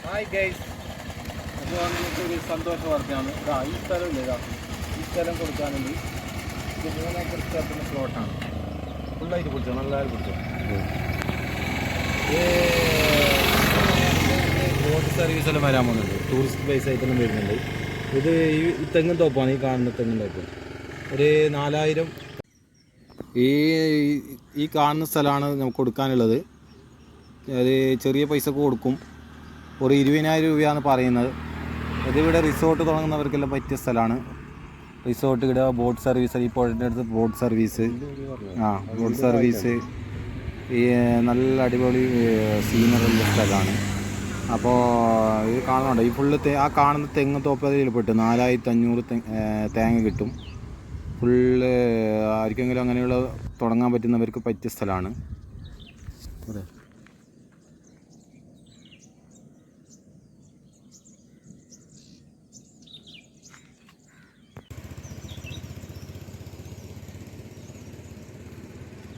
Hi guys, അപ്പോൾ നമുക്കൊരു സന്തോഷ വാർത്തയാണ്. ഈ സ്ഥലമില്ല, ഈ സ്ഥലം കൊടുക്കാനുണ്ട്. ഇത് 3 ഏക്കർ സ്ഥലത്തിൻ്റെ പ്ലോട്ടാണ്. ഫുള്ളായിട്ട് പിടിച്ചോ, നല്ലതായിട്ട് പിടിച്ചോ. ബോട്ട് സർവീസെല്ലാം വരാൻ പോകുന്നുണ്ട്, ടൂറിസ്റ്റ് പ്ലേസ് ആയിട്ടെല്ലാം വരുന്നുണ്ട്. ഇത് ഈ തെങ്ങും തോപ്പാണ്, ഈ കാണുന്ന തെങ്ങും തോപ്പ്. ഒരു 4000 ഈ കാണുന്ന സ്ഥലമാണ് നമുക്ക് കൊടുക്കാനുള്ളത്. അത് ചെറിയ പൈസക്ക് കൊടുക്കും. ഒരു 20,000 രൂപയാണ് പറയുന്നത്. ഇതിവിടെ റിസോർട്ട് തുടങ്ങുന്നവർക്കെല്ലാം പറ്റിയ സ്ഥലമാണ്. റിസോർട്ട് ഇവിടെ ബോട്ട് സർവീസ്, ഈ പുഴയുടെ അടുത്ത് ബോട്ട് സർവീസ്, ബോട്ട് സർവീസ്, ഈ നല്ല അടിപൊളി സീനറുള്ള സ്ഥലമാണ്. അപ്പോൾ ഇത് കാണുന്നുണ്ട്, ഈ ഫുള്ള് ആ കാണുന്ന തെങ്ങ് തോപ്പതിൽ പെട്ട് 4500 തേങ്ങ കിട്ടും. ഫുള്ള് ആർക്കെങ്കിലും അങ്ങനെയുള്ള തുടങ്ങാൻ പറ്റുന്നവർക്ക് പറ്റിയ സ്ഥലമാണ്. അതെ,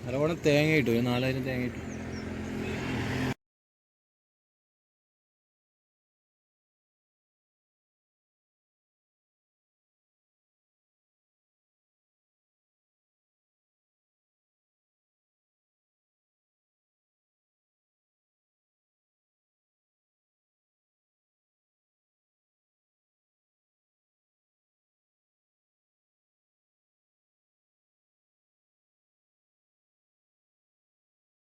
നല്ലവണ്ണം തേങ്ങ കിട്ടും. 4000 തേങ്ങ കിട്ടും.